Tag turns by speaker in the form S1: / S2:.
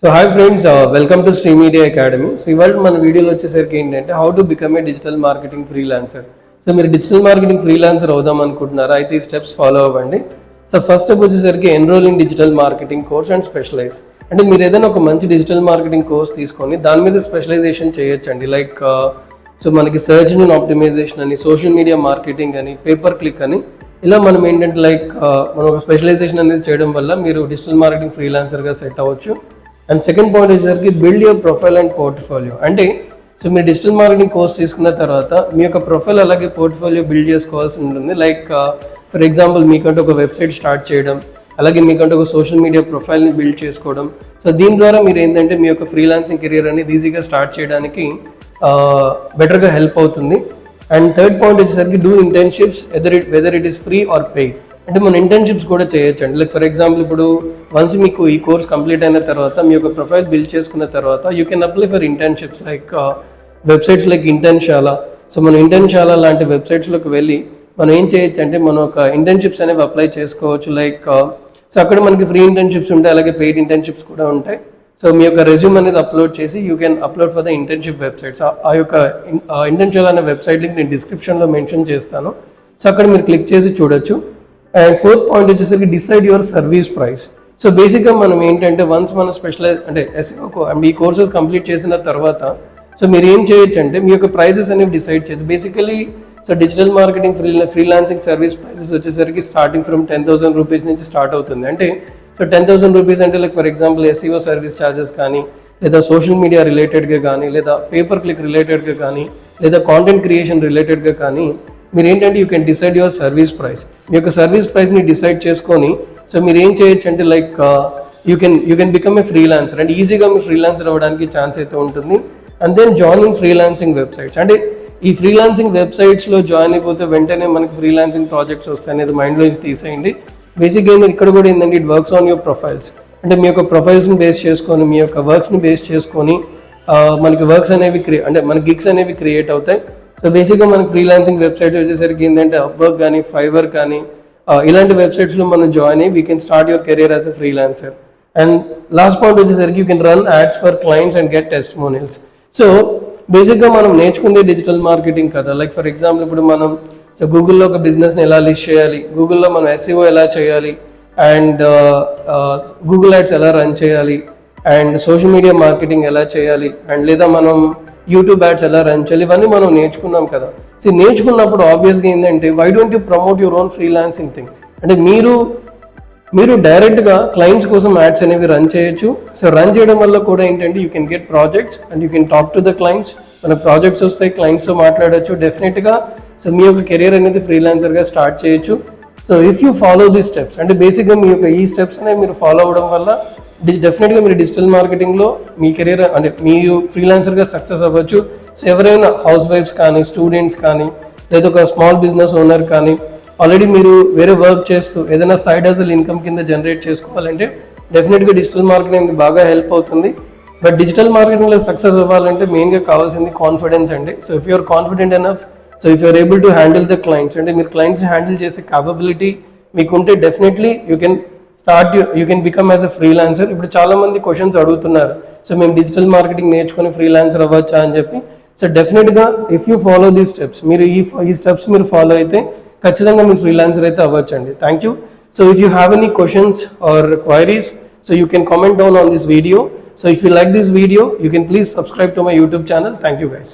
S1: So hi friends, welcome to Stream Media Academy. So ఇవాళ మన వీడియోలో వచ్చేసరికి ఏంటంటే how to become a digital marketing freelancer. So మీరు డిజిటల్ మార్కెటింగ్ ఫ్రీలాన్సర్ అవుదాం అనుకుంటున్నారా? అయితే ఈ స్టెప్స్ ఫాలో అవ్వండి. సో ఫస్ట్ స్టెప్ వచ్చేసరికి enroll in digital marketing course and specialize. అంటే మీరు ఏదైనా ఒక మంచి డిజిటల్ మార్కెటింగ్ కోర్స్ తీసుకొని దాని మీద స్పెషలైజేషన్ చేయొచ్చండి. లైక్ సో మనకి సర్చ్ ఇంజిన్ ఆప్టిమైజేషన్ అని, సోషల్ మీడియా మార్కెటింగ్ అని, పేపర్ క్లిక్ అని, ఇలా మనం ఏంటంటే మనం ఒక స్పెషలైజేషన్ అనేది చేయడం వల్ల మీరు డిజిటల్ మార్కెటింగ్ ఫ్రీలాన్సర్గా సెట్ అవ్వచ్చు. అండ్ సెకండ్ పాయింట్ వచ్చేసరికి build your profile and portfolio. అంటే సో మీరు డిజిటల్ మార్కెటింగ్ కోర్స్ తీసుకున్న తర్వాత మీ యొక్క ప్రొఫైల్ అలాగే పోర్ట్ఫోలియో బిల్డ్ చేసుకోవాల్సి ఉంటుంది. లైక్ ఫర్ ఎగ్జాంపుల్ మీకంటూ ఒక వెబ్సైట్ స్టార్ట్ చేయడం, అలాగే మీకంటూ ఒక సోషల్ మీడియా ప్రొఫైల్ని బిల్డ్ చేసుకోవడం. సో దీని ద్వారా మీరు ఏంటంటే మీ యొక్క ఫ్రీలాన్సింగ్ కెరియర్ అనేది ఈజీగా స్టార్ట్ చేయడానికి బెటర్గా హెల్ప్ అవుతుంది. అండ్ థర్డ్ పాయింట్ వచ్చేసరికి do internships whether it is free or paid. అంటే మన ఇంటర్న్షిప్స్ కూడా చేయొచ్చండి. లైక్ ఫర్ ఎగ్జాంపుల్ ఇప్పుడు వన్స్ మీకు ఈ కోర్స్ కంప్లీట్ అయిన తర్వాత మీ యొక్క ప్రొఫైల్ బిల్డ్ చేసుకున్న తర్వాత you can apply for internships like websites like Internshala. So మనం ఇంటర్న్షాలా లాంటి వెబ్సైట్స్లోకి వెళ్ళి మనం ఏం చేయొచ్చు అంటే మనం ఒక ఇంటర్న్షిప్స్ అనేవి అప్లై చేసుకోవచ్చు. లైక్ సో అక్కడ మనకి ఫ్రీ ఇంటర్న్షిప్స్ ఉంటాయి, అలాగే పెయిడ్ ఇంటర్న్షిప్స్ కూడా ఉంటాయి. సో మీ యొక్క రెజ్యూమ్ అనేది అప్లోడ్ చేసి you can upload for the internship websites. ఆ యొక్క ఇంటర్న్షాలా అనే వెబ్సైట్ లింక్ నేను డిస్క్రిప్షన్లో మెన్షన్ చేస్తాను. సో అక్కడ మీరు క్లిక్ చేసి చూడొచ్చు. అండ్ ఫోర్త్ పాయింట్ వచ్చేసరికి decide your service price. So బేసిక్గా మనం ఏంటంటే వన్స్ మనం స్పెషలైజ్ అంటే ఈ కోర్సెస్ కంప్లీట్ చేసిన తర్వాత సో మీరు ఏం చేయొచ్చు అంటే మీ యొక్క ప్రైసెస్ అనేవి డిసైడ్ చేసి basically so digital marketing freelancing service prices వచ్చేసరికి స్టార్టింగ్ ఫ్రమ్ 10,000 రూపీస్ నుంచి స్టార్ట్ అవుతుంది. అంటే సో 10,000 రూపీస్ అంటే like for example SEO service charges కానీ, లేదా సోషల్ మీడియా రిలేటెడ్గా కానీ, లేదా పేపర్ క్లిక్ రిలేటెడ్గా కానీ, లేదా కాంటెంట్ క్రియేషన్ రిలేటెడ్గా కానీ మీరు ఏంటంటే you can decide your service price. మీ యొక్క సర్వీస్ ప్రైస్ని డిసైడ్ చేసుకొని సో మీరు ఏం చేయొచ్చు అంటే like you can become a freelancer. అంటే ఈజీగా మీరు ఫ్రీలాన్సర్ అవ్వడానికి ఛాన్స్ అయితే ఉంటుంది. And then joining freelancing websites. అంటే ఈ ఫ్రీలాన్సింగ్ వెబ్సైట్స్లో జాయిన్ అయిపోతే వెంటనే మనకి ఫ్రీలాన్సింగ్ ప్రాజెక్ట్స్ వస్తాయి అనేది మైండ్లో నుంచి తీసేయండి. బేసిక్గా ఇక్కడ కూడా ఏంటంటే it works on your profiles. అంటే మీ యొక్క ప్రొఫైల్స్ని బేస్ చేసుకొని, మీ యొక్క వర్క్స్ని బేస్ చేసుకొని మనకి వర్క్స్ అనేవి అంటే మన గిగ్స్ అనేవి క్రియేట్ అవుతాయి. సో బేసిక్గా మనకి ఫ్రీలాన్సింగ్ వెబ్సైట్ వచ్చేసరికి ఏంటంటే అప్వర్క్ కానీ, ఫైవర్ కానీ ఇలాంటి వెబ్సైట్స్లో మనం జాయిన్ అయ్యి we can start your career as a freelancer. And last point వచ్చేసరికి you can run ads for clients and get testimonials. So బేసిక్గా మనం నేర్చుకుందే డిజిటల్ మార్కెటింగ్ కదా. లైక్ ఫర్ ఎగ్జాంపుల్ ఇప్పుడు మనం సో గూగుల్లో ఒక బిజినెస్ని ఎలా లిస్ట్ చేయాలి, గూగుల్లో మనం SEO ఎలా చేయాలి, అండ్ గూగుల్ యాడ్స్ ఎలా రన్ చేయాలి, అండ్ సోషల్ మీడియా మార్కెటింగ్ ఎలా చేయాలి, అండ్ లేదా మనం యూట్యూబ్ యాడ్స్ ఎలా రన్ చేయాలి, ఇవన్నీ మనం నేర్చుకున్నాం కదా. సో నేర్చుకున్నప్పుడు ఆబ్వియస్గా ఏంటంటే why don't you promote your own freelancing thing. అంటే మీరు డైరెక్ట్గా క్లయింట్స్ కోసం యాడ్స్ అనేవి రన్ చేయొచ్చు. సో రన్ చేయడం వల్ల కూడా ఏంటంటే you can get projects and you can talk to the clients. మనకు ప్రాజెక్ట్స్ వస్తాయి, క్లయింట్స్తో మాట్లాడచ్చు డెఫినెట్గా. సో మీ యొక్క కెరియర్ అనేది ఫ్రీలాన్సర్గా స్టార్ట్ చేయొచ్చు. So if you follow the steps, అంటే బేసిక్గా మీ యొక్క ఈ స్టెప్స్ అనేవి మీరు ఫాలో అవ్వడం వల్ల డెఫినెట్గా మీరు డిజిటల్ మార్కెటింగ్లో మీ కెరీర్ అంటే మీరు ఫ్రీలాన్సర్గా సక్సెస్ అవ్వచ్చు. సో ఎవరైనా హౌస్ వైఫ్స్ కానీ, స్టూడెంట్స్ కానీ, లేదా ఒక స్మాల్ బిజినెస్ ఓనర్ కానీ ఆల్రెడీ మీరు వేరే వర్క్ చేస్తూ ఏదైనా సైడ్ హసల్ ఇన్కమ్ కింద జనరేట్ చేసుకోవాలంటే డెఫినెట్గా డిజిటల్ మార్కెటింగ్ బాగా హెల్ప్ అవుతుంది. బట్ డిజిటల్ మార్కెటింగ్లో సక్సెస్ అవ్వాలంటే మెయిన్గా కావాల్సింది కాన్ఫిడెన్స్ అండి. So if you're confident enough, so if you're able to handle the clients, అంటే మీరు క్లయింట్స్ హ్యాండిల్ చేసే క్యాపబిలిటీ మీకుంటే definitely you can become as a freelancer. ఇప్పుడు చాలా మంది క్వశ్చన్స్ అడుగుతున్నారు, సో మేము డిజిటల్ మార్కెటింగ్ నేర్చుకొని ఫ్రీలాన్సర్ అవ్వచ్చా అని చెప్పి. సో డెఫినెట్గా if you follow these steps, మీరు ఈ స్టెప్స్ మీరు ఫాలో అయితే ఖచ్చితంగా మీరు ఫ్రీలాన్సర్ అయితే అవ్వచ్చండి. Thank you. So if you have any questions or queries, so you can comment down on this video. So if you like this video, you can please subscribe to my YouTube channel. Thank you guys.